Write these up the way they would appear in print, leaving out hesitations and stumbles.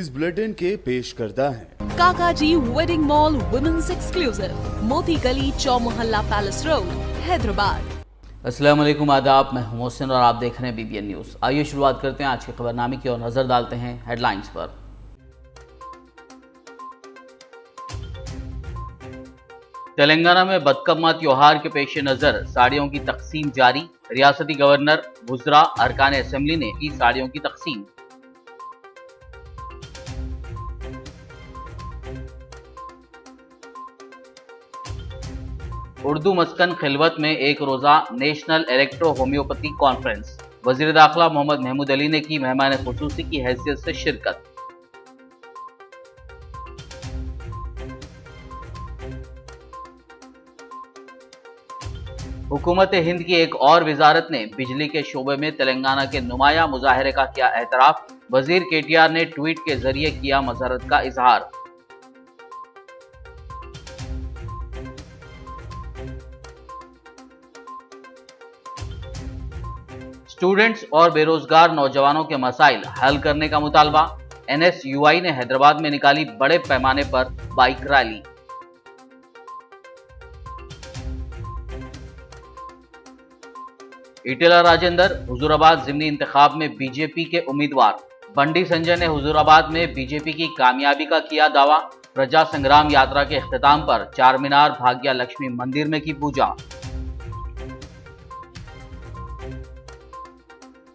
News bulletin के पेश करता है काकाजी वेडिंग मॉल वुमेन्स एक्सक्लूसिव, मोती गली, चौमोहल्ला पैलेस रोड, हैदराबाद। अस्सलाम वालेकुम, आदाब। मैं हूं मोहसिन और आप देख रहे हैं BBN न्यूज़। आइए शुरुआत करते हैं आज के खबरनामे की और नजर डालते हैं हेडलाइंस पर। तेलंगाना में बदकम्मा त्योहार के पेश नजर साड़ियों की तकसीम जारी। रियासती गवर्नर वुज़रा अरकान असेंबली ने की साड़ियों की तकसीम। उर्दू मस्कन खिलवत में एक रोजा नेशनल इलेक्ट्रो होम्योपैथी कॉन्फ्रेंस। वजीर दाखिला मोहम्मद महमूद अली ने की मेहमान खुसूसी की हैसियत से शिरकत। हुकूमत हिंद की एक और वजारत ने बिजली के शोबे में तेलंगाना के नुमाया मुजाहरे का किया एतराफ। वजीर KTR ने ट्वीट के जरिए किया मसरत का इजहार। स्टूडेंट्स और बेरोजगार नौजवानों के मसाइल हल करने का मुतालबा। NSUI ने हैदराबाद में निकाली बड़े पैमाने पर बाइक रैली। ईटेला राजेंद्र हुजूराबाद जिमनी इंतखाब में BJP के उम्मीदवार। बंडी संजय ने हुजूराबाद में BJP की कामयाबी का किया दावा। प्रजा संग्राम यात्रा के इख्तिताम पर चारमीनार भाग्या लक्ष्मी मंदिर में की पूजा।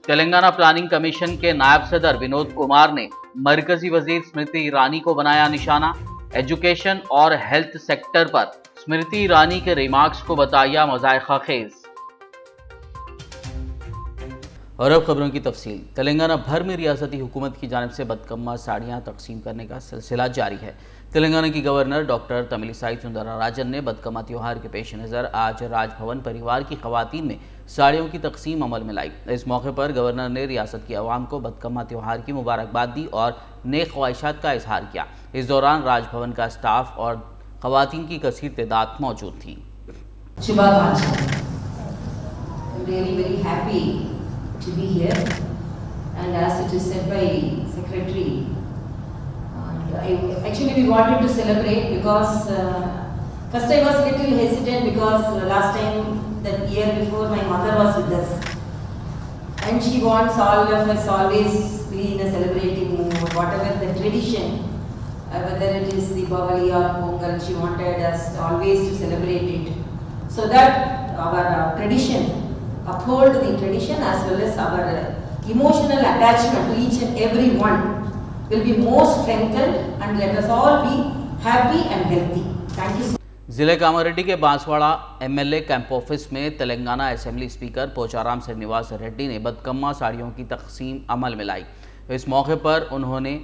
तेलंगाना प्लानिंग कमीशन के नायब सदर विनोद कुमार ने मरकजी वजीर स्मृति ईरानी को बनाया निशाना। एजुकेशन और हेल्थ सेक्टर पर स्मृति ईरानी के रिमार्क्स को बताया मज़ायक़ा खेज। और अब खबरों की तफसील। तेलंगाना भर में रियासती हुकूमत की जानिब से बदकम्मा साड़ियाँ तकसीम करने का सिलसिला जारी है। तेलंगाना की गवर्नर डॉक्टर तमिलिसाई सुंदरराजन ने बदकम्मा त्यौहार के पेश नज़र आज राजभवन परिवार की खवातीन में साड़ियों की तकसीम अमल में लाई। इस मौके पर गवर्नर ने रियासत की आवाम को बदकम्मा त्यौहार की मुबारकबाद दी और नेक ख्वाहिशात का इजहार किया। इस दौरान राजभवन का स्टाफ और खवातीन की कसीर तादाद मौजूद थी। to be here, and as it is said by secretary, actually we wanted to celebrate because first I was little hesitant because last time, the year before, my mother was with us and she wants all of us always be in a celebrating whatever the tradition, whether it is Deepavali or Pongal, she wanted us always to celebrate it so that our tradition, uphold the tradition as well as our emotional attachment to each and every one will be more strengthened, and let us all be happy and healthy. Thank you. जिले कामारेड्डी के Banswara MLA camp office में Telangana assembly speaker Pocharam Srinivas Reddy ने बदकम्मा साड़ियों की तकसीम अमल में लाई। इस मौके पर उन्होंने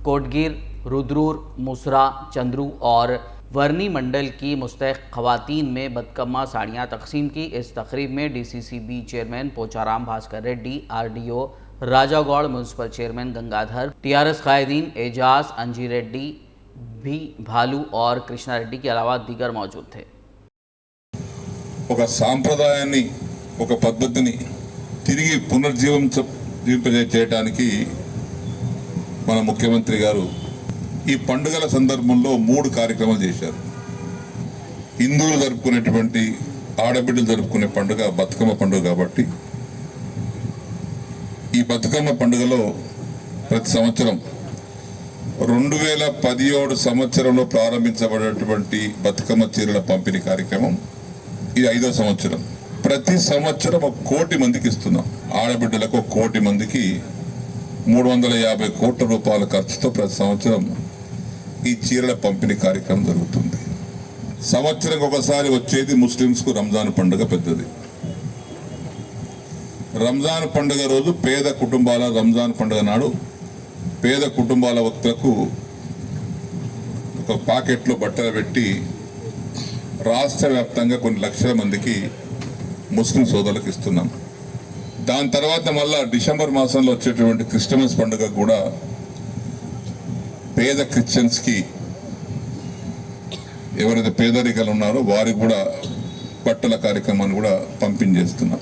कोटगीर, रुद्रूर, मुसरा, चंद्रू और वर्नी मंडल की मुस्तहक खवातीन में बदकम्मा साड़ियाँ तकसीम की। इस तकरीब में DCCB chairman Pocharam Bhaskar Reddy, RDO Rajagoud, municipal chairman Gangadhar, TRS कायदीन एजाज, अंजी रेड्डी, भी भालू और कृष्णा रेड्डी के अलावा दीगर मौजूद थे। ఒక సాంప్రదాయాన్ని, ఒక పద్ధతిని తిరిగి పునర్జీవింపజేయడానికి మన ముఖ్యమంత్రి గారు ఈ పండుగల సందర్భంలో 3 కార్యక్రమాలు చేశారు. హిందువులు జరుపుకునేటువంటి, ఆడబిడ్డలు జరుపుకునే పండుగ బతుకమ్మ పండుగ కాబట్టి ఈ బతుకమ్మ పండుగలో ప్రతి సంవత్సరం 2017 సంవత్సరంలో ప్రారంభించబడినటువంటి బతుకమ్మ చీరల పంపిణీ కార్యక్రమం ఇది 5వ సంవత్సరం. ప్రతి సంవత్సరం 1 కోటి మందికి ఇస్తున్నాం. ఆడబిడ్డలకు 1 కోటి మందికి 350 కోట్ల రూపాయల ఖర్చుతో ప్రతి సంవత్సరం ఈ చీరల పంపిణీ కార్యక్రమం జరుగుతుంది. సంవత్సరం ఒకసారి వచ్చేది ముస్లింస్కు రంజాన్ పండుగ పెద్దది. రంజాన్ పండుగ రోజు పేద కుటుంబాల, రంజాన్ పండుగ నాడు పేద కుటుంబాల వ్యక్తులకు ఒక పాకెట్లో బట్టలు పెట్టి రాష్ట్ర వ్యాప్తంగా కొన్ని లక్షల మందికి ముస్లిం సోదరులకు ఇస్తున్నాం. దాని తర్వాత మళ్ళా డిసెంబర్ మాసంలో వచ్చేటువంటి క్రిస్టమస్ పండుగ కూడా పేద క్రిస్టియన్స్కి, ఎవరైతే పేదరికాలు ఉన్నారో వారికి కూడా బట్టల కార్యక్రమాన్ని కూడా పంపిణీ చేస్తున్నాం.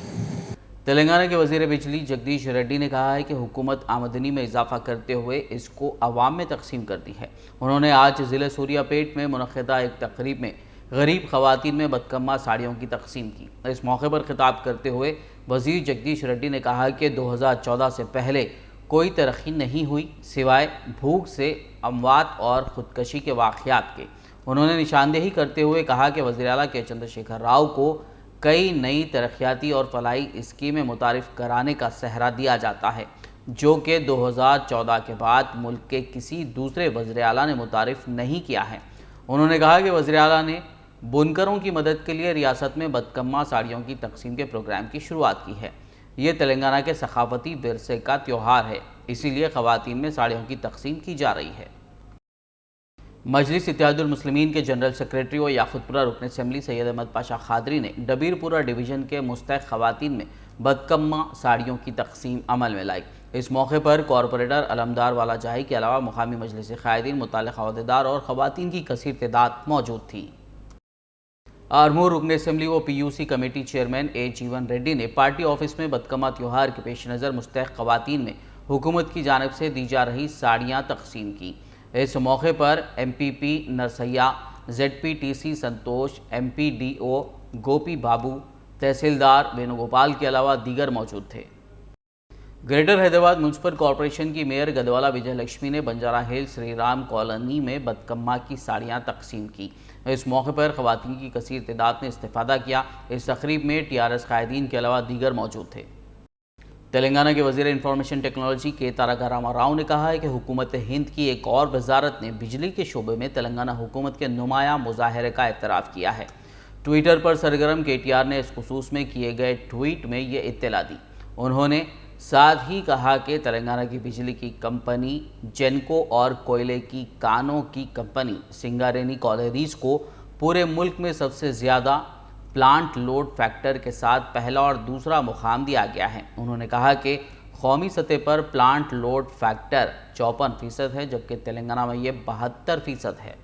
तेलंगाना के वजीर बिजली जगदीश रेड्डी ने कहा है कि हुकूमत आमदनी में इजाफा करते हुए इसको अवाम में तकसीम करती है। उन्होंने आज ज़िले सूर्यापेट में मुनक़िदा एक तकरीब में गरीब ख़वातीन में बदकम्मा साड़ियों की तकसीम की। इस मौके पर खिताब करते हुए वजीर जगदीश रेड्डी ने कहा कि 2014 से पहले कोई तरक्की नहीं हुई सिवाय भूख से अमवात और ख़ुदकशी के वाक़यात के। उन्होंने निशानदेही करते हुए कहा कि वज़ीर आला के चंद्रशेखर राव को कई नई तरक्याती और फलाही स्कीमें मुतारिफ़ कराने का सहरा दिया जाता है, जो कि 2014 के बाद मुल्क के किसी दूसरे वज़ीर आला ने मुतारिफ़ नहीं किया है। उन्होंने कहा कि वज़ीर आला ने बुनकरों की मदद के लिए रियासत में बदकम्मा साड़ियों की तकसीम के प्रोग्राम की शुरुआत की है। ये तेलंगाना के सखावती विरसे का त्यौहार है, इसीलिए ख़वातीन में साड़ियों की तकसीम की जा रही है। मजलिस इत्तेहादुल मुस्लिमीन के जनरल सेक्रेटरी व याकुतपुरा रुकन असम्बली सैयद अहमद पाशा खादरी ने डबीरपुरा डिवीज़न के मुस्तहक़ ख़वातीन में बदकम्मा साड़ियों की तकसीम अमल में लाई। इस मौके पर कॉरपोरेटर अलमदार वाला जाही के अलावा मुकामी मजलिस क़ायदीन, मुतल्लिक़ अहदेदार और ख़वातीन की कसीर तादाद मौजूद थी। आरमूर रुकन असम्बली व PUC कमेटी चेयरमैन A जीवन रेड्डी ने पार्टी ऑफिस में बदकम्मा त्यौहार के पेश नज़र मुस्तहक़ ख़वातीन में हुकूमत की जानिब से दी जा रही साड़ियाँ तकसीम की। इस मौके पर MPP नरसैया, ZPTC संतोष, MPDO गोपी बाबू, तहसीलदार वेणुगोपाल के अलावा दीगर मौजूद थे। ग्रेटर हैदराबाद म्यूनसिपल कॉरपोरेशन की मेयर गदवाला विजय लक्ष्मी ने बंजारा हिल श्री राम कॉलोनी में बदकम्मा की साड़ियाँ तकसीम की। इस मौके पर ख़वातीन की कसीर तादाद ने इस्तेफ़ादा किया। इस तकरीब में TRS कायदीन के अलावा दीगर मौजूद थे। तेलंगाना के वज़ीर इंफॉर्मेशन टेक्नोलॉजी के तारक रामाराव ने कहा है कि हुकूमत हिंद की एक और वजारत ने बिजली के शोबे में तेलंगाना हुकूमत के नुमायाँ मुजाहरे का एतराफ़ किया है। ट्विटर पर सरगर्म KTR ने इस खुसूस में किए गए ट्वीट में ये इत्तला दी। उन्होंने साथ ही कहा कि तेलंगाना की बिजली की कंपनी जेनको और कोयले की कानों की कंपनी सिंगारेनी कॉलेरीज को पूरे मुल्क में सबसे ज़्यादा प्लांट लोड फैक्टर के साथ पहला और दूसरा मुकाम दिया गया है। उन्होंने कहा कि कौमी सतह पर प्लांट लोड फैक्टर 54% है, जबकि तेलंगाना में ये 72% है।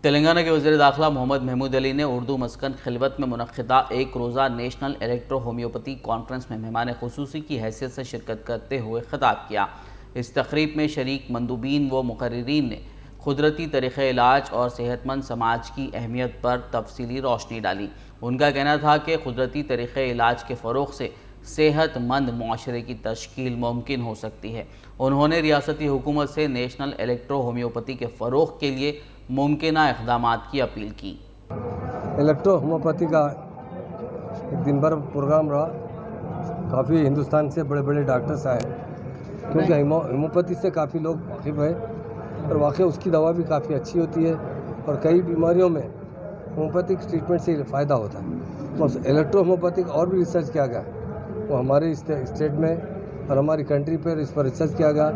तेलंगाना के वज़ीर दाखिला मोहम्मद महमूद अली ने उर्दू मस्कन खिलवत में मुनक़िदा एक रोज़ा नेशनल इलेक्ट्रो होम्योपैथी कॉन्फ्रेंस में मेहमान खुसूसी की हैसियत से शिरकत करते हुए ख़िताब किया। इस तकरीब में शरीक मंदूबीन व मुकर्रिरीन ने कुदरती तरीक़े इलाज और सेहतमंद समाज की अहमियत पर तफसीली रोशनी डाली। उनका कहना था कि कुदरती तरीक़े इलाज के फ़रोग़ से सेहतमंद मुआशरे की तश्कील मुमकिन हो सकती है। उन्होंने रियासती हुकूमत से नेशनल इलेक्ट्रो होम्योपैथी के फ़रोग़ के लिए मुमकिना इक़दामात की अपील की। इलेक्ट्रो होम्योपैथी का एक दिन भर प्रोग्राम रहा। काफ़ी हिंदुस्तान से बड़े बड़े डॉक्टर्स आए, क्योंकि होम्योपैथी से काफ़ी लोग वाकिफ़ है और वाकई उसकी दवा भी काफ़ी अच्छी होती है और कई बीमारियों में होम्योपैथिक ट्रीटमेंट से फ़ायदा होता है। तो इलेक्ट्रो होम्योपैथिक और भी रिसर्च किया गया, वो हमारे स्टेट में और हमारी कंट्री पर इस पर रिसर्च किया गया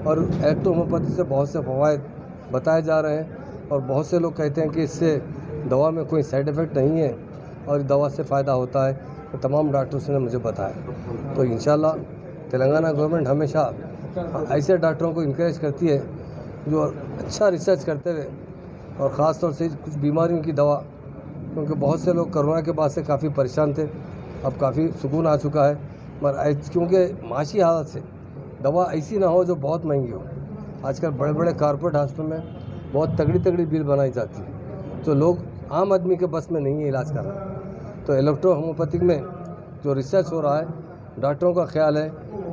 और इलेक्ट्रो होम्योपैथी से बहुत से फ़वाइद बताए जा रहे हैं और बहुत से लोग कहते हैं कि इससे दवा में कोई साइड इफ़ेक्ट नहीं है और दवा से फ़ायदा होता है। तो तमाम डॉक्टर्स ने मुझे बताया। तो इंशाल्लाह तेलंगाना गवर्नमेंट हमेशा ऐसे डॉक्टरों को इनकरेज करती है जो अच्छा रिसर्च करते रहे और ख़ास तौर से कुछ बीमारियों की दवा, क्योंकि बहुत से लोग कोरोना के बाद से काफ़ी परेशान थे, अब काफ़ी सुकून आ चुका है। मगर क्योंकि माशी हालत से दवा ऐसी ना हो जो बहुत महंगी हो। आजकल बड़े बड़े कॉर्पोरेट हॉस्पिटल में बहुत तगड़ी तगड़ी बिल बनाई जाती है, तो लोग आम आदमी के बस में नहीं है इलाज करना। तो इलेक्ट्रो होम्योपैथिक में जो रिसर्च हो रहा है, डॉक्टरों का ख्याल है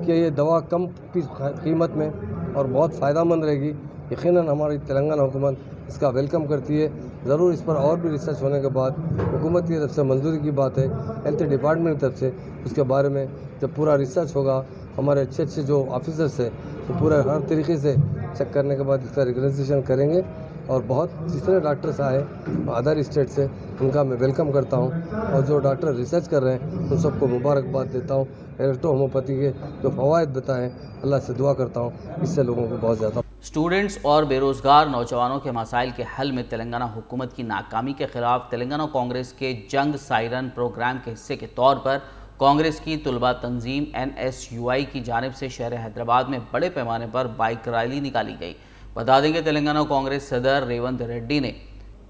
कि ये दवा कम कीमत में और बहुत फ़ायदेमंद रहेगी। यकीनन हमारी तेलंगाना हुकूमत इसका वेलकम करती है। ज़रूर इस पर और भी रिसर्च होने के बाद हुकूमत की तरफ से मंजूरी की बात है, हेल्थ डिपार्टमेंट की तरफ से उसके बारे में जब पूरा रिसर्च होगा, हमारे अच्छे अच्छे जो ऑफिसर्स हैं तो पूरा हर तरीके से चेक करने के बाद इसका रिकग्नाइजेशन करेंगे। और बहुत जितने डॉक्टर्स आए अदर स्टेट से उनका मैं वेलकम करता हूं और जो डॉक्टर रिसर्च कर रहे हैं उन सबको मुबारकबाद देता हूं। इलेक्ट्रो होम्योपैथी के जो फ़वाइद बताएं, अल्लाह से दुआ करता हूं इससे लोगों को बहुत ज़्यादा। स्टूडेंट्स और बेरोज़गार नौजवानों के मसाइल के हल में तेलंगाना हुकूमत की नाकामी के ख़िलाफ़ तेलंगाना कांग्रेस के जंग सायरन प्रोग्राम के हिस्से के तौर पर कांग्रेस की तुलबा तंजीम NSUI की जानिब से शहर हैदराबाद में बड़े पैमाने पर बाइक रैली निकाली गई। बता दें कि तेलंगाना कांग्रेस सदर रेवंत रेड्डी ने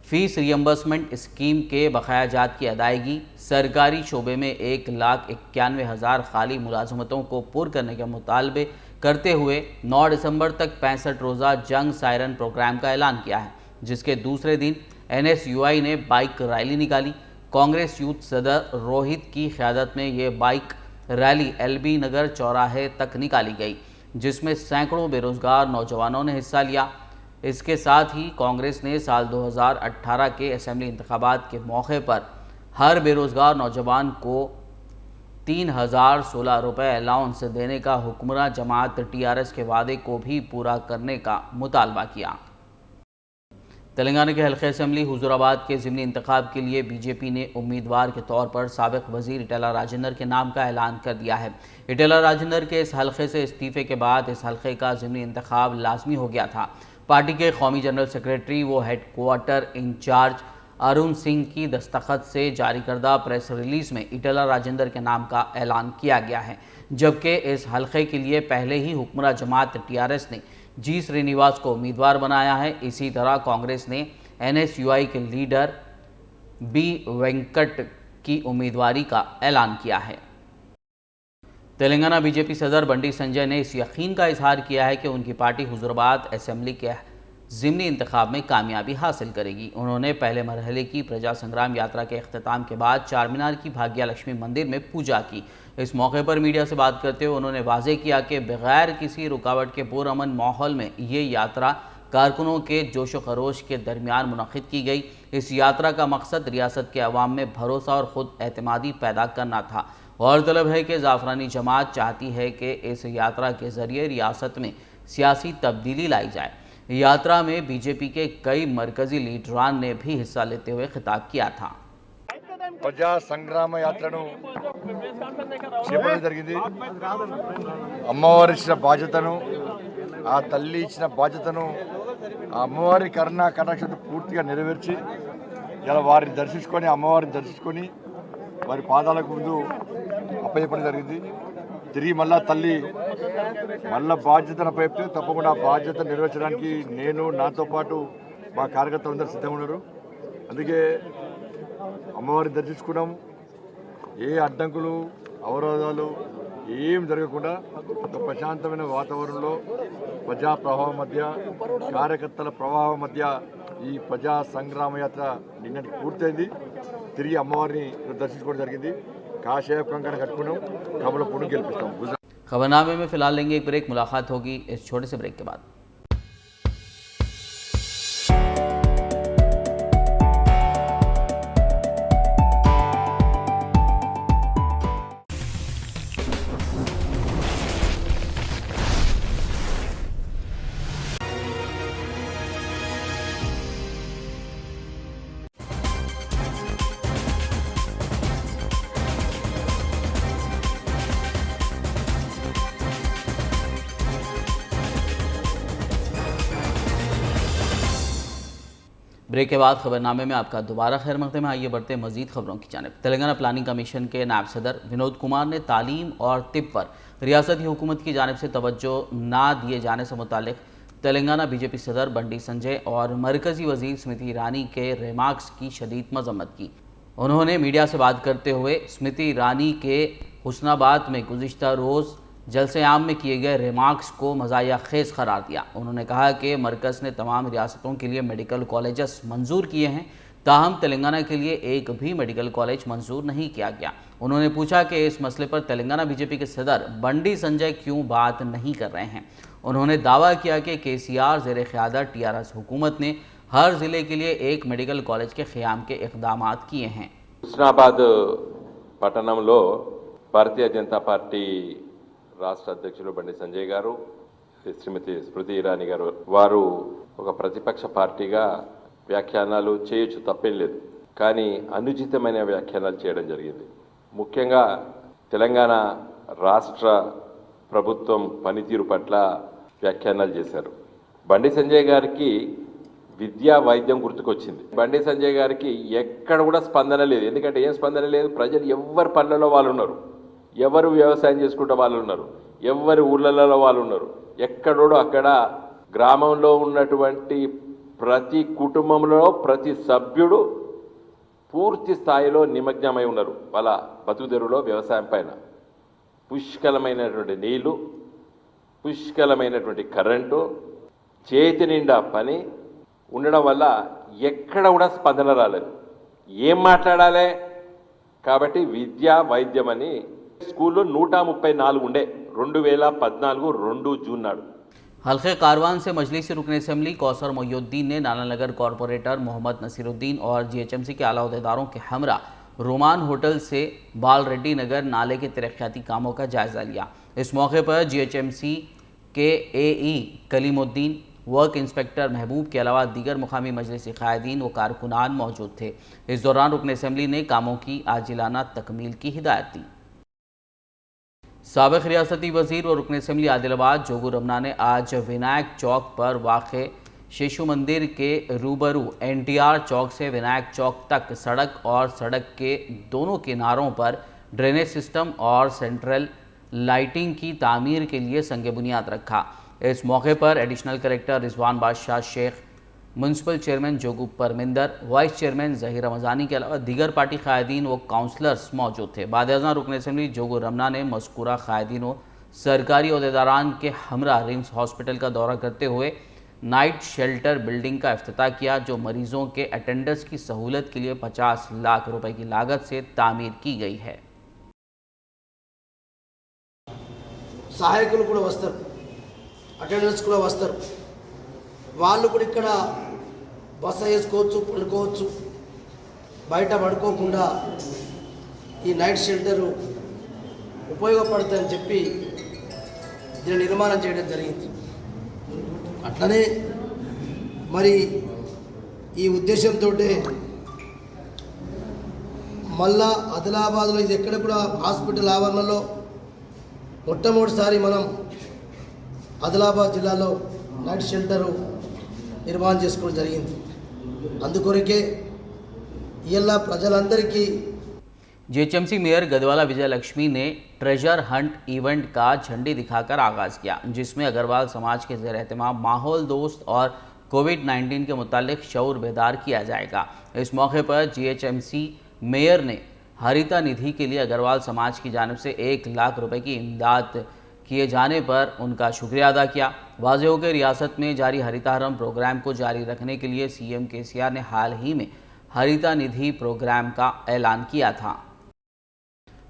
फीस रियम्बर्समेंट स्कीम के बकायाजात की अदायगी, सरकारी शोबे में 1,91,000 खाली मुलाजमतों को पूर्ण करने के मुतालबे करते हुए 9 दिसंबर तक 65 रोज़ा जंग सायरन प्रोग्राम का ऐलान किया है, जिसके दूसरे दिन NSUI ने बाइक रैली निकाली। कांग्रेस यूथ सदर रोहित की क़यादत में ये बाइक रैली LB नगर चौराहे तक निकाली गई, जिसमें सैकड़ों बेरोजगार नौजवानों ने हिस्सा लिया। इसके साथ ही कांग्रेस ने साल 2018 के असेंबली इंतखाबात के मौके पर हर बेरोजगार नौजवान को 3,016 रुपये अलाउंस देने का हुक्मरां जमात TRS के वादे को भी पूरा करने का मुतालबा किया। तेलंगाना के हल्के असेंबली हुजूराबाद के ज़िमनी इंतखाब के लिए बीजेपी ने उम्मीदवार के तौर पर साबिक वजीर इटेला राजेंद्र के नाम का ऐलान कर दिया है। इटेला राजेंद्र के इस हल्के से इस्तीफे के बाद इस हल्के का ज़िमनी इंतखाब लाजमी हो गया था। पार्टी के कौमी जनरल सेक्रेटरी व हेडक्वार्टर इंचार्ज अरुण सिंह की दस्तखत से जारी करदा प्रेस रिलीज़ में इटेला राजेंद्र के नाम का ऐलान किया गया है, जबकि इस हल्के के लिए पहले ही हुक्मरां जमात TRS ने G श्रीनिवास को उम्मीदवार बनाया है। इसी तरह कांग्रेस ने NSUI के लीडर B वेंकट की उम्मीदवारी का ऐलान किया है। तेलंगाना बीजेपी सदर बंडी संजय ने इस यकीन का इजहार किया है कि उनकी पार्टी हुजूराबाद असेंबली के ज़िमनी इंतखाब में कामयाबी हासिल करेगी। उन्होंने पहले मरहले की प्रजा संग्राम यात्रा के अख्ताम के बाद चारमीनार की भाग्या लक्ष्मी मंदिर में पूजा की। इस मौके पर मीडिया से बात करते हुए उन्होंने वाज़ेह किया कि बगैर किसी रुकावट के पुरअमन माहौल में ये यात्रा कारकुनों के जोश व खरोश के दरमियान मुनक़िद की गई। इस यात्रा का मकसद रियासत के अवाम में भरोसा और ख़ुद एतमादी पैदा करना था। गौरतलब है कि ज़ाफ़रानी जमात चाहती है कि इस यात्रा के ज़रिए रियासत में सियासी तब्दीली लाई जाए। यात्रा में बीजेपी के कई मरकज़ी लीडरान ने भी हिस्सा लेते हुए खिताब किया था। ప్రజా సంగ్రామ యాత్రను చేపట్టడం జరిగింది। అమ్మవారి ఇచ్చిన బాధ్యతను, ఆ తల్లి ఇచ్చిన బాధ్యతను, ఆ అమ్మవారి కరుణా కటాక్షను పూర్తిగా నెరవేర్చి ఇలా వారిని దర్శించుకొని, అమ్మవారిని దర్శించుకొని వారి పాదాలకు ముందు అప్పచెప్పడం జరిగింది। తిరిగి మళ్ళా తల్లి మళ్ళా బాధ్యతను అప్పచెప్తే తప్పకుండా ఆ బాధ్యత నెరవేర్చడానికి నేను, నాతో పాటు మా కార్యకర్తలందరూ సిద్ధంగా ఉన్నారు। అందుకే అమ్మవారిని దర్శించుకున్నాం। ఏ అడ్డంకులు, అవరోధాలు ఏం జరగకుండా ఒక ప్రశాంతమైన వాతావరణంలో ప్రజా ప్రవాహం మధ్య, కార్యకర్తల ప్రవాహం మధ్య ఈ ప్రజా సంగ్రామ యాత్ర నిన్నటికి పూర్తయింది। తిరిగి అమ్మవారిని దర్శించుకోవడం జరిగింది। కాషాయ కంకణ కట్టుకున్నాం, కమలపురం గెలిపిస్తాం। खबरनामे में फिलहाल लेंगे एक ब्रेक, मुलाकात होगी इस छोटे से ब्रेक के बाद। ब्रेक के बाद खबरनामे में आपका दोबारा खैर मकदम है। आइए बढ़ते हैं मजीद खबरों की जानिब। तेलंगाना प्लानिंग कमीशन के नायब सदर विनोद कुमार ने तालीम और तिब पर रियासती हुकूमत की जानिब से तवज्जो ना दिए जाने से मुतालिक तेलंगाना बीजेपी सदर बंडी संजय और मरकज़ी वजीर स्मृति ईरानी के रिमार्क्स की शदीद मजम्मत की। उन्होंने मीडिया से बात करते हुए स्मृति ईरानी के हुस्नाबाद में गुज़िश्ता रोज़ जलसे आम में किए गए रिमार्क्स को मज़ाया खेज़ करार दिया। उन्होंने कहा कि मरकज़ ने तमाम रियासतों के लिए मेडिकल कॉलेजेस मंजूर किए हैं, ताहम तेलंगाना के लिए एक भी मेडिकल कॉलेज मंजूर नहीं किया गया। उन्होंने पूछा कि इस मसले पर तेलंगाना बीजेपी के सदर बंडी संजय क्यों बात नहीं कर रहे हैं। उन्होंने दावा किया कि KCR ज़ेर क़यादत TRS हुकूमत ने हर ज़िले के लिए एक मेडिकल कॉलेज के क़याम के इक़दाम किए हैं। హుస్నాబాద్ పట్టణంలో భారతీయ జనతా పార్టీ రాష్ట్ర అధ్యక్షులు బండి సంజయ్ గారు, శ్రీమతి స్మృతి ఇరానీ గారు వారు ఒక ప్రతిపక్ష పార్టీగా వ్యాఖ్యానాలు చేయొచ్చు, తప్పేం లేదు. కానీ అనుచితమైన వ్యాఖ్యానాలు చేయడం జరిగింది. ముఖ్యంగా తెలంగాణ రాష్ట్ర ప్రభుత్వం పనితీరు పట్ల వ్యాఖ్యానాలు చేశారు. బండి సంజయ్ గారికి విద్యా వైద్యం గుర్తుకొచ్చింది. బండి సంజయ్ గారికి ఎక్కడ కూడా స్పందన లేదు. ఎందుకంటే ఏం స్పందన లేదు, ప్రజలు ఎవరి పనులలో వాళ్ళు ఉన్నారు, ఎవరు వ్యవసాయం చేసుకుంటే వాళ్ళు ఉన్నారు, ఎవరి ఊళ్ళలలో వాళ్ళు ఉన్నారు. ఎక్కడోడో అక్కడ గ్రామంలో ఉన్నటువంటి ప్రతి కుటుంబంలో ప్రతి సభ్యుడు పూర్తి స్థాయిలో నిమగ్నమై ఉన్నారు వాళ్ళ బతుకుదెరువులో వ్యవసాయం పైన. పుష్కలమైనటువంటి నీళ్లు, పుష్కలమైనటువంటి కరెంటు, చేతి నిండా పని ఉండడం వల్ల ఎక్కడ కూడా స్పందన రాలేదు. ఏం మాట్లాడాలి కాబట్టి విద్య వైద్యం అని స్కూల్లో 134 ఉండే 2014 2 జూన్ నాడు. हल्के कारवान से मजलिसी रुकन असम्बली कौसर मोहिउद्दीन ने नानानगर कॉरपोरेटर मोहम्मद नसीरुद्दीन और जीएचएमसी के आला अहदेदारों के हमरा रोमान होटल से बाल रेड्डी नगर नाले के तरक्याती कामों का जायजा लिया। इस मौके पर जीएचएमसी के एई कलीमुद्दीन, वर्क इंस्पेक्टर महबूब के अलावा दीगर मुकामी मजलिसी कायदीन व कारकुनान मौजूद थे। इस दौरान रुकन असम्बली ने कामों की आजिलाना तकमील की हिदायत दी। साबिक रियासती वजीर व रुकन असम्बली आदिलाबाद जोगू रमना ने आज विनायक चौक पर वाक़े शिशु मंदिर के रूबरू NTR चौक से विनायक चौक तक सड़क और सड़क के दोनों किनारों पर ड्रेनेज सिस्टम और सेंट्रल लाइटिंग की तामीर के लिए संग बुनियाद रखा। इस मौके पर additional collector Rizwan Badshah Sheikh, municipal chairman Jogu Parminder, vice chairman Zaheer Ramzani के अलावा दीगर पार्टी कायदीन व काउंसलर्स मौजूद थे। बाद-ए-अज़ां रुकन असम्बली जोगू रमना ने मज़कूरा कायदीन व सरकारी अहदेदारान के हमरा रिम्स हॉस्पिटल का दौरा करते हुए नाइट शेल्टर बिल्डिंग का इफ्तिताह किया, जो मरीजों के अटेंडेंस की सहूलत के लिए 50 लाख रुपए की लागत से तामीर की गई है। సహాయకులు కూడా వస్తారు, అటెండర్స్ కూడా వస్తారు. వాళ్ళు కూడా ఇక్కడ బస వేసుకోవచ్చు, పడుకోవచ్చు. బయట పడుకోకుండా ఈ నైట్ షెల్టరు ఉపయోగపడుతుందని చెప్పి దీన్ని నిర్మాణం చేయడం జరిగింది. అట్లనే మరి ఈ ఉద్దేశంతో మళ్ళా ఆదిలాబాద్లో ఇది ఎక్కడ కూడా హాస్పిటల్ ఆవరణలో మొట్టమొదటిసారి మనం ఆదిలాబాద్ జిల్లాలో నైట్ షెల్టరు నిర్మాణం చేసుకోవడం జరిగింది. అందుకొరకే ఇలా ప్రజలందరికీ जीएचएमसी मेयर गदवाला विजय लक्ष्मी ने ट्रेजर हंट इवेंट का झंडी दिखाकर आगाज़ किया, जिसमें अग्रवाल समाज के ज़ेर एहतमाम माहौल दोस्त और कोविड-19 के मुतालिक शऊर बेदार किया जाएगा। इस मौके पर जीएचएमसी मेयर ने हरिता निधि के लिए अग्रवाल समाज की जानिब से 1 लाख रुपए की इमदाद किए जाने पर उनका शुक्रिया अदा किया। वाज़ेह हो कि रियासत में जारी हरिताहरम प्रोग्राम को जारी रखने के लिए सीएम केसीआर ने हाल ही में हरिता निधि प्रोग्राम का ऐलान किया था।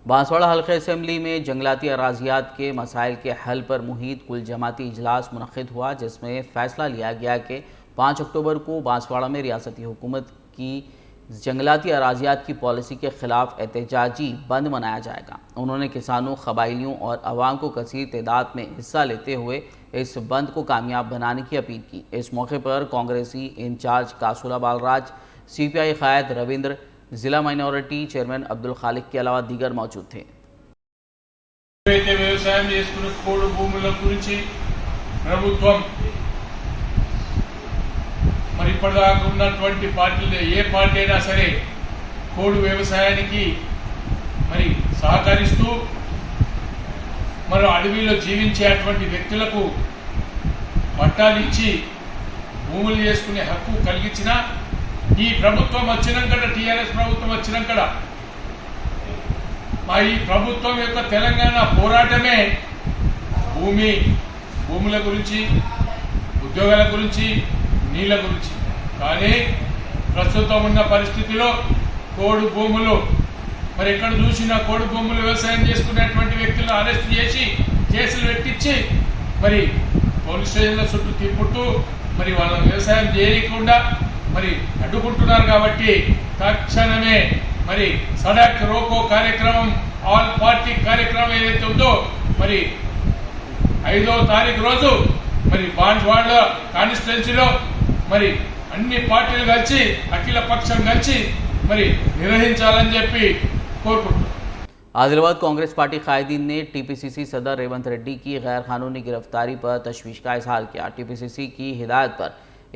बांसवाड़ा हल्के असम्बली में जंगलाती अराजियात के मसाइल के हल पर मुहित कुल जमाती इजलास मुनक़िद हुआ, जिसमें फ़ैसला लिया गया कि 5 अक्टूबर को बांसवाड़ा में रियासती हुकूमत की जंगलाती अराजियात की पॉलिसी के ख़िलाफ़ एहतजाजी बंद मनाया जाएगा। उन्होंने किसानों, क़बाइलियों और अवाम को कसीर तादाद में हिस्सा लेते हुए इस बंद को कामयाब बनाने की अपील की। इस मौके पर कांग्रेसी इंचार्ज कासूला बालराज, CPI कायद रविंद्र, जिला माइनॉरिटी चेयरमैन अब्दुल खालिक के अलावा दीगर मौजूद थे। వ్యవసాయం చేసుకున్న కోడు భూముల గురించి ప్రభుత్వం మరి ఇప్పటిదాకా ఉన్నటువంటి పార్టీలు ఏ పార్టీ అయినా సరే కోడు వ్యవసాయానికి మరి సహకరిస్తూ మరి అడవిలో జీవించే అటువంటి వ్యక్తులకు పట్టాలు ఇచ్చి భూములు చేసుకునే హక్కు కలిగించిన ఈ ప్రభుత్వం వచ్చినాక, టీఆర్ఎస్ ప్రభుత్వం వచ్చినాక మా ఈ ప్రభుత్వం యొక్క తెలంగాణ పోరాటమే భూముల గురించి, ఉద్యోగాల గురించి, నీళ్ళ గురించి. కానీ ప్రస్తుతం ఉన్న పరిస్థితిలో కోడు భూములు మరి ఎక్కడ చూసినా కోడు భూములు వ్యవసాయం చేసుకునేటువంటి వ్యక్తులను అరెస్ట్ చేసి కేసులు పెట్టించి మరి పోలీస్ స్టేషన్ల చుట్టూ తిప్పుతూ మరి వాళ్ళ వ్యవసాయం చేయకుండా మరి అడ్డుకుంటున్నారు. కాబట్టి తక్షణమే మరి సడక్ రోకో కార్యక్రమం, ఆల్ పార్టీ కార్యక్రమం ఏదైతే ఉందో మరి 5వ తారీఖు రోజు మరి బాన్స్వాడ కాన్స్టిట్యున్సీలో మరి అన్ని పార్టీలు కలిసి, అఖిల పక్షం కలిసి మరి నిర్వహించాలని చెప్పి కోరుకుంటున్నాం. आदिलाबाद कांग्रेस पार्टी कायदीन ने टीपीसीसी सदर रेवंत रेड्डी की गैर कानूनी गिरफ्तारी पर तशवीश का इजहार किया। टीपीसीसी की हिदायत पर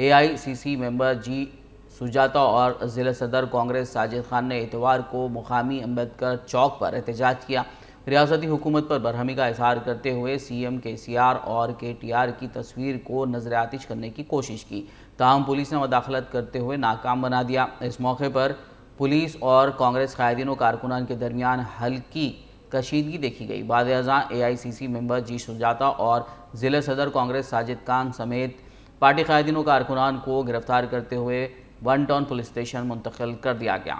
AICC मेंबर जी सुजाता और ज़िला सदर कांग्रेस साजिद खान ने इतवार को मुकामी अम्बेडकर चौक पर एहतजाज किया। रियासती हुकूमत पर बरहमी का इजहार करते हुए CM KCR और KTR की तस्वीर को नजर आतिश करने की कोशिश की। ताहम पुलिस ने मदाखलत करते हुए नाकाम बना दिया। इस मौके पर पुलिस और कांग्रेस कायदीन व कारकुनान के दरमियान हल्की कशीदगी देखी गई। बाद-ए-अज़ां AICC मेंबर जी सुजाता और ज़िला सदर कांग्रेस साजिद खान समेत पार्टी कायदीन व कारकुनान को गिरफ्तार करते हुए 1 टाउन पुलिस स्टेशन मुंतकिल कर दिया गया।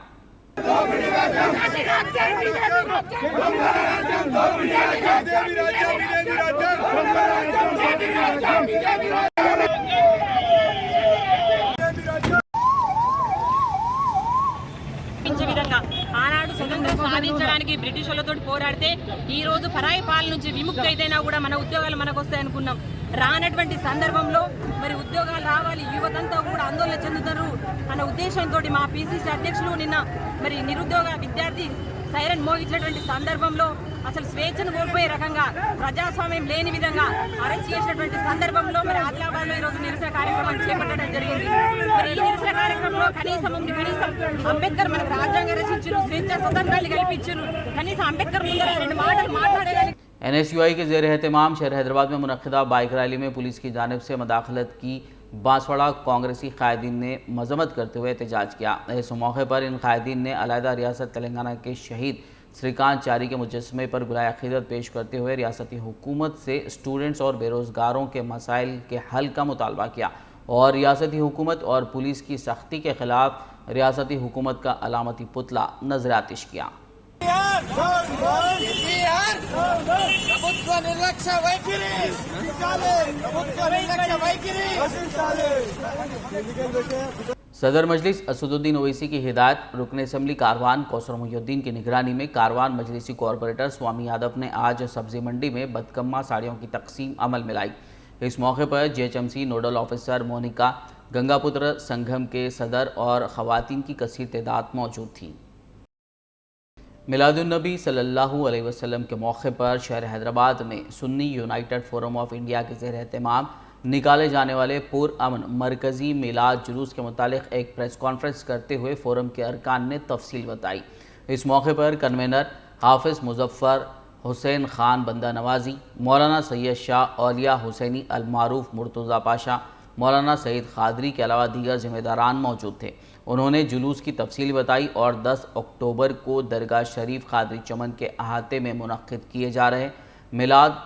విధంగా ఆనాడు స్వతంత్రం సాధించడానికి బ్రిటిష్ వాళ్ళతో పోరాడితే ఈ రోజు పరాయి పాలన నుంచి విముక్తి అయితేనా కూడా మన ఉద్యోగాలు మనకు వస్తాయి అనుకున్నాం. రానటువంటి సందర్భంలో మరి ఉద్యోగాలు రావాలి, యువతంతా కూడా ఆందోళన చెందుతారు అన్న ఉద్దేశంతో మా PCC అధ్యక్షులు నిన్న మరి నిరుద్యోగ విద్యార్థి సైరన్ మోగించినటువంటి సందర్భంలో అసలు స్వేచ్ఛను కోల్పోయే రకంగా ప్రజాస్వామ్యం లేని విధంగా అరెస్ట్ చేసినటువంటి సందర్భంలో మరి ఆదిలాబాద్లో ఈరోజు నిరసన కార్యక్రమాన్ని చేపట్టడం జరిగింది. మరి ఈ నిరసన కార్యక్రమంలో కనీసం అంబేద్కర్ మనకు రాజ్యాంగ రచించారు, స్వేచ్ఛ స్వతంత్రాలు కల్పించారు, కనీసం అంబేద్కర్ ముందర 2 మాటలు మాట్లాడేదానికి NSUI के ज़ेर एहतमाम शहर हैदराबाद में मुनक़िदा बाइक रैली में पुलिस की जानिब से मदाखलत की बांसवाड़ा कांग्रेसी कायदीन ने मजम्मत करते हुए एहतजाज किया। इस मौके पर इन कायदीन ने अलहदा रियासत तेलंगाना के शहीद श्रीकांत चारी के मुजस्समे पर गुलाए अक़ीदत पेश करते हुए रियासती हुकूमत से स्टूडेंट्स और बेरोज़गारों के मसाइल के हल का मुतालबा किया और रियासती हुकूमत और पुलिस की सख्ती के ख़िलाफ़ रियासती हुकूमत का अलामती पुतला नजर आतिश किया। सदर मजलिस असदुद्दीन ओवैसी की हिदायत रुकन असम्बली कारवान कौसर मुहिउद्दीन की निगरानी में कारवान मजलिसी कॉरपोरेटर स्वामी यादव ने आज सब्जी मंडी में बदकम्मा साड़ियों की तकसीम अमल में लाई। इस मौके पर GHMC nodal officer Monika, Gangaputra Sangam के सदर और ख़वातीन की कसीर तादाद मौजूद थी। मिलादुन्नबी सल्लल्लाहु अलैहि वसल्लम के मौके पर शहर हैदराबाद में Sunni United forum of India के ज़ेर एहतमाम निकाले जाने वाले पुरअमन मरकज़ी मिलाद जुलूस के मुतालिक एक प्रेस कॉन्फ्रेंस करते हुए फोरम के अरकान ने तफसील बताई। इस मौके पर कन्वेनर हाफिज़ मुज़फ़्फ़र हुसैन ख़ान बंदा नवाज़ी, मौलाना सैयद शाह औलिया हुसैनी अलमारूफ मुर्तज़ा पाशा, मौलाना सईद क़ादरी के अलावा दीगर ज़िम्मेदारान मौजूद थे। उन्होंने जुलूस की तफसील बताई और 10 अक्टूबर को दरगाह शरीफ क़ादरी चमन के अहाते में मुनक़्क़िद किए जा रहे मिलाद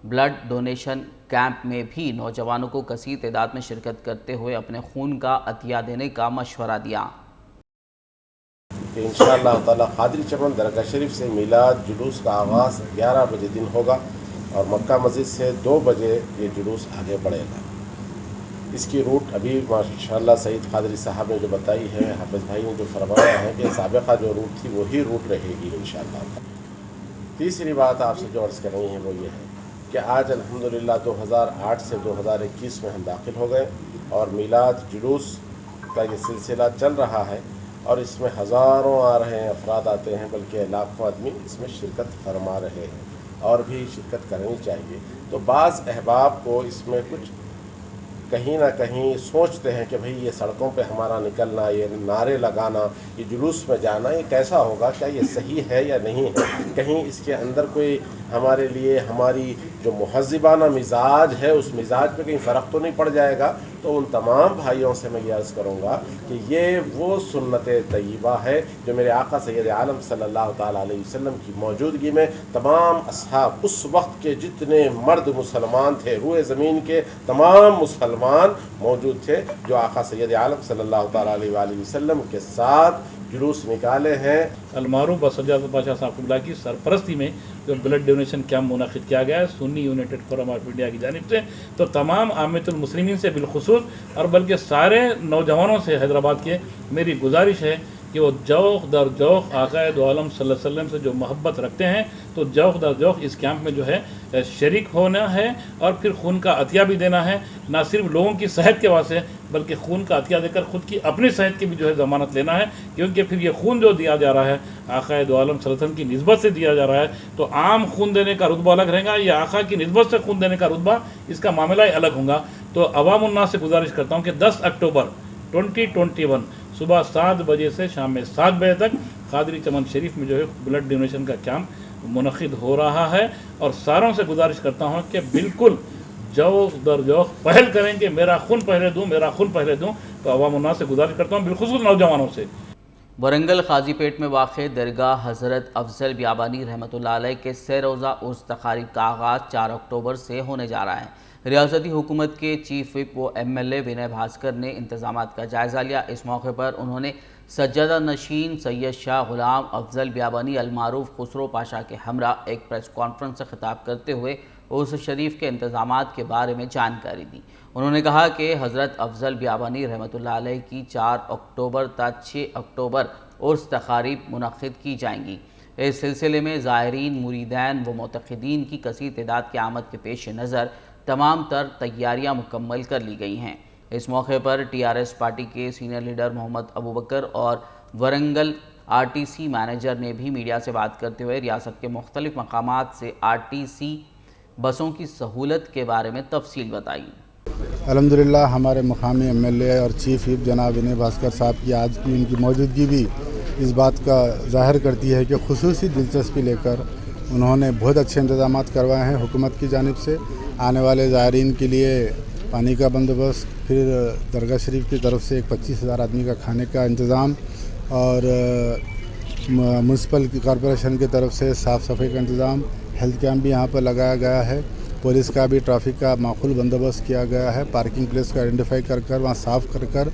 ब्लड डोनेशन कैंप में भी नौजवानों को कसीर तादाद में शिरकत करते हुए अपने खून का अतिया देने का मशवरा दिया। इंशाअल्लाह ताला क़ादरी चमन दरगाह शरीफ से मिलाद जुलूस का आगाज़ 11 बजे दिन होगा और मक्का मस्जिद से 2 बजे ये जुलूस आगे बढ़ेगा। इसकी रूट अभी माशाअल्लाह सईद क़ादरी साहब ने जो बताई है, हाफिज़ भाई ने जो फरमाया है कि साबिक़ा जो रूट थी वही रूट रहेगी इंशाअल्लाह। तीसरी बात आपसे जो अर्ज़ करनी है वो ये है कि आज अल्हम्दुलिल्लाह 2008 से 2021 में हम दाखिल हो गए और मिलाद जुलूस का ये सिलसिला चल रहा है और इसमें हज़ारों आ रहे हैं, अफराद आते हैं, बल्कि लाखों आदमी इसमें शिरकत फरमा रहे हैं और भी शिरकत करनी चाहिए। तो बाज़ अहबाब को इसमें कुछ कहीं ना कहीं सोचते हैं कि भाई ये सड़कों पे हमारा निकलना, ये नारे लगाना, ये जुलूस में जाना, ये कैसा होगा, क्या ये सही है या नहीं है, कहीं इसके अंदर कोई हमारे लिए हमारी जो मुहज़्ज़िबाना मिजाज है उस मिजाज पे कहीं फ़र्क तो नहीं पड़ जाएगा। तो उन तमाम भाइयों से मैं ये अर्ज़ करूँगा कि ये वो सुन्नत तय्यबा है जो मेरे आका सैयद आलम सल्लल्लाहु ताला अलैहि वसल्लम की मौजूदगी में तमाम असहाब, उस वक्त के जितने मर्द मुसलमान थे, रूए ज़मीन के तमाम मुसलमान मौजूद थे, जो आका सैयद आलम सल्लल्लाहु ताला अलैहि वसल्लम के साथ जुलूस निकाले हैं। अलमारूफ सज्जाद पाशा साहब की सरपरस्ती में जो ब्लड डोनेशन कैंप मुनक़िद किया गया है Sunni United forum of India की जानिब से, तो तमाम आमितुल मुस्लिमीन से बिलखुसूस और बल्कि सारे नौजवानों से हैदराबाद के मेरी गुजारिश है कि वो जौक़ दर जौक़ आक़ाए दो आलम सल्लल्लाहु अलैहि वसल्लम से जो मोहब्बत रखते हैं तो जौक़ दर जौक़ इस कैंप में जो है शरीक होना है और फिर खून का अतिया भी देना है, ना सिर्फ लोगों की सेहत के वास्ते बल्कि खून का अतिया देकर ख़ुद की अपनी सेहत की भी जो है ज़मानत लेना है, क्योंकि फिर ये खून जो दिया जा रहा है आक़ाए दो आलम सल्लल्लाहु अलैहि वसल्लम की निस्बत से दिया जा रहा है, तो आम खून देने का रुतबा अलग रहेगा, या आक़ा की निस्बत से खून देने का रुतबा इसका मामला ही अलग होगा। तो अवाम उन्नास से गुजारिश करता हूँ कि 10 अक्टूबर 2021 सुबह 7 बजे से शाम में 7 बजे तक क़ादरी चमन शरीफ में जो है ब्लड डोनेशन का कैंप मुनक़िद हो रहा है और सारों से गुजारिश करता हूँ कि बिल्कुल जो दर जो पहल करें कि मेरा खून पहले दूँ, मेरा खून पहले दूँ। तो अवाम उन्नास से गुजारिश करता हूँ, बिलखुसूस नौजवानों से। वरंगल खाजीपेट में वाक़ दरगाह हज़रत अफजल बियाबानी रहमतुल्लाह अलैह के सह रोज़ा उर्स तक़ारीब का आगाज़ 4 अक्टूबर से होने जा रहा है। रियासती हुकूमत के चीफ विप व MLA विनय भास्कर ने इंतज़ामात का जायज़ा लिया। इस मौके पर उन्होंने सज्जादा नशीन सैयद शाह गुलाम अफजल बियाबानी अलमारूफ खुसरो पाशा के हमरा एक प्रेस कॉन्फ्रेंस से खिताब करते हुए उर्स शरीफ के इंतज़ामात के बारे में जानकारी दी। उन्होंने कहा कि हज़रत अफजल बियाबानी रहमतुल्लाह अलैह की 4 अक्टूबर तक 6 अक्टूबर उर्स तक़ारीब मुनक़्क़िद की जाएंगी। इस सिलसिले में ज़ायरीन, मुरीदैन व मुतक़िदीन की कसीर तादाद की आमद के पेश नज़र तमाम तर तैयारियाँ मुकम्मल कर ली गई हैं। इस मौके पर TRS पार्टी के सीनियर लीडर मोहम्मद अबू बकर और वरंगल RTC मैनेजर ने भी मीडिया से बात करते हुए रियासत के मुख्तलिफ मकामात से RTC बसों की सहूलत के बारे में तफसील बताई। अल्हम्दुलिल्लाह हमारे मुकामी MLA और चीफ विप जनाब विनय भास्कर साहब की आज की उनकी मौजूदगी भी इस बात का ज़ाहिर करती है कि खुसूसी दिलचस्पी लेकर उन्होंने बहुत अच्छे इंतजाम करवाए हैं हुकूमत की जानिब से। आने वाले ज़ायरीन के लिए पानी का बंदोबस्त, फिर दरगाह शरीफ की तरफ से 25,000 आदमी का खाने का इंतज़ाम और म्यूनसिपल कॉरपोरेशन की तरफ से साफ़ सफाई का इंतज़ाम, हेल्थ कैंप भी यहाँ पर लगाया गया है। पुलिस का भी ट्रैफिक का माकूल बंदोबस्त किया गया है। पार्किंग प्लेस का आइडेंटिफाई कर वहाँ साफ़ कर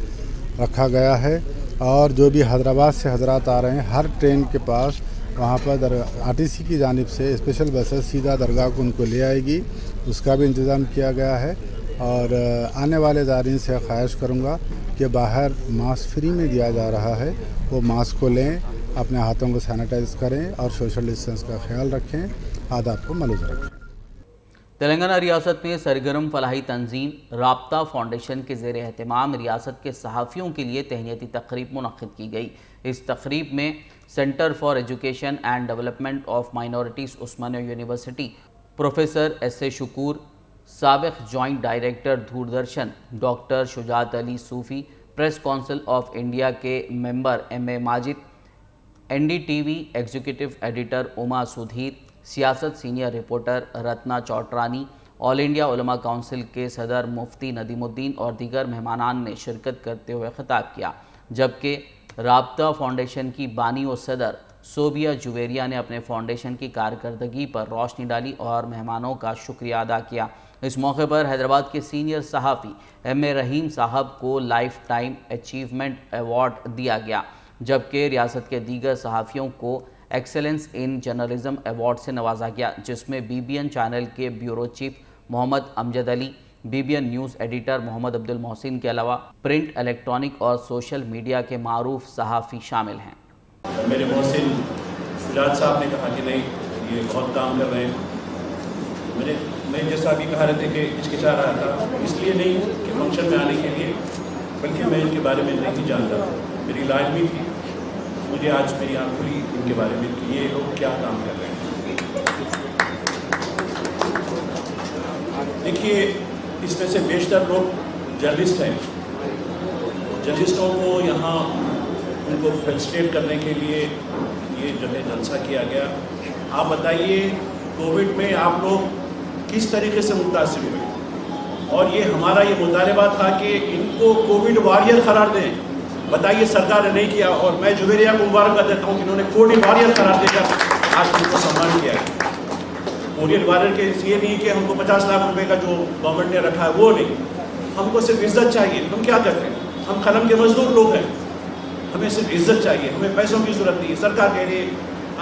रखा गया है। और जो भी हैदराबाद से हजरात आ रहे हैं, हर ट्रेन के पास वहाँ पर RTC की जानिब से स्पेशल बसेस सीधा दरगाह को उनको ले आएगी, उसका भी इंतज़ाम किया गया है। और आने वाले ज़ायरीन से ख्वाहिश करूँगा कि बाहर मास्क फ्री में दिया जा रहा है, वो मास्क को लें, अपने हाथों को सैनिटाइज करें और सोशल डिस्टेंस का ख्याल रखें, आदाब को मलूज़ रखें। तेलंगाना रियासत में सरगर्म फलाही तंजीम राब्ता फाउंडेशन के ज़ेर एहतमाम रियासत के सहाफ़ियों के लिए तहनीती तकरीब मुनक़्क़िद की गई। इस तकरीब में centre for education and development of minorities Osmania university professor SA Shakoor, साबिक़ joint director Doordarshan doctor Shujat Ali Sufi, press council of India के member MA Majid, NDTV executive editor Uma Sudhir, Siasat senior reporter Ratna Chautrani, all India Ulama council के सदर मुफ्ती नदीमुद्दीन और दीगर मेहमानान ने शिरकत करते हुए खिताब किया। जबकि राब्ता फाउंडेशन की बानी और सदर सोबिया जुवेरिया ने अपने फाउंडेशन की कारकर्दगी पर रोशनी डाली और मेहमानों का शुक्रिया अदा किया। इस मौके पर हैदराबाद के सीनियर सहाफ़ी MA रहीम साहब को लाइफ टाइम अचीवमेंट अवार्ड दिया गया, जबकि रियासत के दीगर सहाफ़ियों को एक्सेलेंस इन जर्नलिज्म अवार्ड से नवाजा गया, जिसमें BBN चैनल के bureau chief Mohammad Amjad Ali, BBN news editor Mohammad Abdul Mohsin के अलावा प्रिंट, इलेक्ट्रॉनिक और सोशल मीडिया के मारूफ सहाफ़ी शामिल हैं। मेरे मोहसिन शुजात साहब ने कहा कि नहीं, ये बहुत काम कर रहे हैं। मैं जैसा अभी कहा रहे थे कि हिचकिचा रहा था, इसलिए नहीं कि फंक्शन में आने के लिए, बल्कि मैं इनके बारे में नहीं जानता। मेरी लाजमी थी, मुझे आज मेरी आँख खुली इनके बारे में कि ये लोग क्या काम कर रहे हैं। देखिए, इसमें से बेशतर लोग जर्नलिस्ट हैं। जर्नलिस्टों को यहाँ उनको फेलिसिटेट करने के लिए ये जो है जलसा किया गया। आप बताइए, कोविड में आप लोग किस तरीके से मुतासिर हुए, और ये हमारा ये मुतालबा था कि इनको कोविड वॉरियर करार दें। बताइए, सरकार ने नहीं किया, और मैं जुवेरिया को मुबारक देता हूँ कि इन्होंने कोविड वॉरियर करार देकर आज उनको सम्मान किया है। कोविड वॉरियर के ये नहीं कि हमको 50 लाख रुपए का जो गवर्नमेंट ने रखा है वो नहीं, हमको सिर्फ इज्जत चाहिए। हम क्या करते हैं, हम कलम के मजदूर लोग हैं, हमें सिर्फ इज्जत चाहिए, हमें पैसों की जरूरत नहीं है। सरकार कह रही है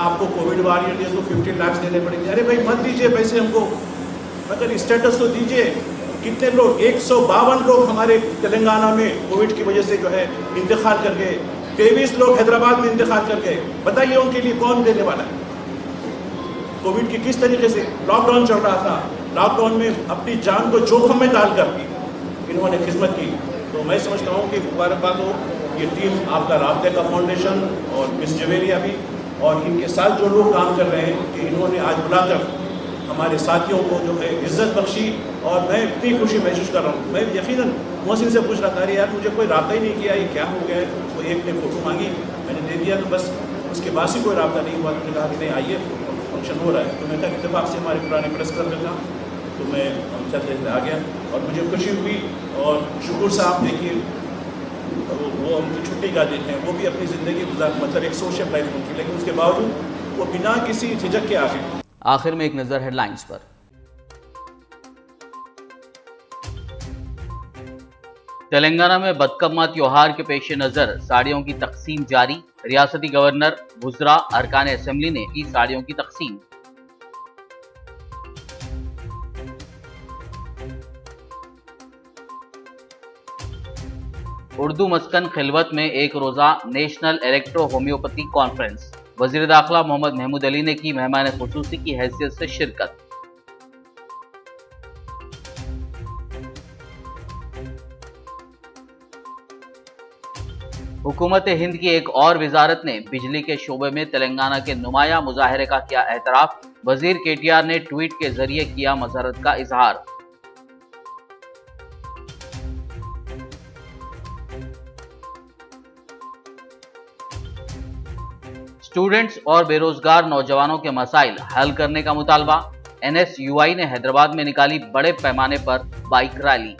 आपको कोविड वॉरियर दिए तो 50 लाख देने पड़ेंगे। अरे भाई, मत दीजिए पैसे हमको, मगर स्टेटस तो दीजिए। कितने लोग, 152 लोग हमारे तेलंगाना में कोविड की वजह से जो है इंतकाल कर गए, 23 लोग हैदराबाद में इंतकाल कर गए। बताइए उनके लिए कौन देने वाला है? कोविड की किस तरीके से लॉकडाउन चल रहा था, लॉकडाउन में अपनी जान को जोखिम में डालकर इन्होंने खिदमत की। तो मैं समझता हूँ कि मुबारकबाद हो ये टीम आपका राब्ते का फाउंडेशन और मिस जवेरिया भी, और इनके साथ जो लोग काम कर रहे हैं कि इन्होंने आज बुलाकर हमारे साथियों को जो है इज्जत बख्शी, और मैं इतनी खुशी महसूस कर रहा हूँ। मैं यकीनन मोहसिन से पूछ रहा था, अरे यार मुझे कोई रब्ता ही नहीं किया, ये क्या हो गया है? तो एक ने फ़ोटो मांगी, मैंने दे दिया, तो बस उसके बाद ही कोई रब्ता नहीं हुआ। उन्होंने कहा कि नहीं आइए, फंक्शन हो रहा है। तो मैं कहा इत्तेफाक से हमारे पुराने प्रेस क्लब में था, तो मैं चलते हुए आ गया और मुझे खुशी हुई। और शुक्र साहब देखिए वो उनकी छुट्टी का दिन है, वो भी अपनी ज़िंदगी गुजार मतलब एक सोशल लाइफ उनकी, लेकिन उसके बावजूद वो बिना किसी झिझक के आ गए। आखिर में एक नज़र हेडलाइंस पर। तेलंगाना में बदकम्मा त्योहार के पेश नजर साड़ियों की तकसीम जारी। रियासती गवर्नर वुज़रा अरकान असेंबली ने की साड़ियों की तकसीम। उर्दू मस्कन खिलवत में एक रोजा नेशनल इलेक्ट्रो होम्योपैथी कॉन्फ्रेंस। वजीर दाखिला मोहम्मद महमूद अली ने की मेहमान खुसूसी की हैसियत से शिरकत। हुकूमत हिंद की एक और वजारत ने बिजली के शोबे में तेलंगाना के नुमाया मुजाहरे का किया एतराफ। वजीर केटीआर ने ट्वीट के जरिए किया मसरत का इजहार। स्टूडेंट्स और बेरोजगार नौजवानों के मसाइल हल करने का मुतालबा। NSUI ने हैदराबाद में निकाली बड़े पैमाने पर बाइक रैली।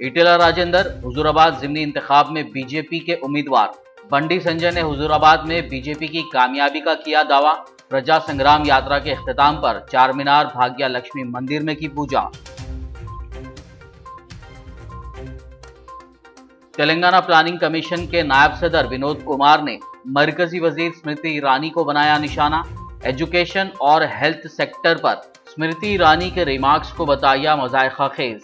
ईटेला राजेंद्र हुजूराबाद जिमनी इंतखाब में बीजेपी के उम्मीदवार। बंडी संजय ने हुजूराबाद में बीजेपी की कामयाबी का किया दावा। प्रजा संग्राम यात्रा के इख्तिताम पर चारमीनार भाग्या लक्ष्मी मंदिर में की पूजा। तेलंगाना प्लानिंग कमीशन के नायब सदर विनोद कुमार ने मरकजी वजीर स्मृति ईरानी को बनाया निशाना। एजुकेशन और हेल्थ सेक्टर पर स्मृति ईरानी के रिमार्क्स को बताया मज़ायक़ा खेज।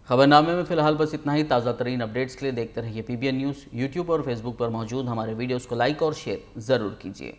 खबरनामे में फिलहाल बस इतना ही। ताज़ा तरीन अपडेट्स के लिए देखते रहिए PBN न्यूज़। यूट्यूब और फेसबुक पर मौजूद हमारे वीडियोस को लाइक और शेयर ज़रूर कीजिए।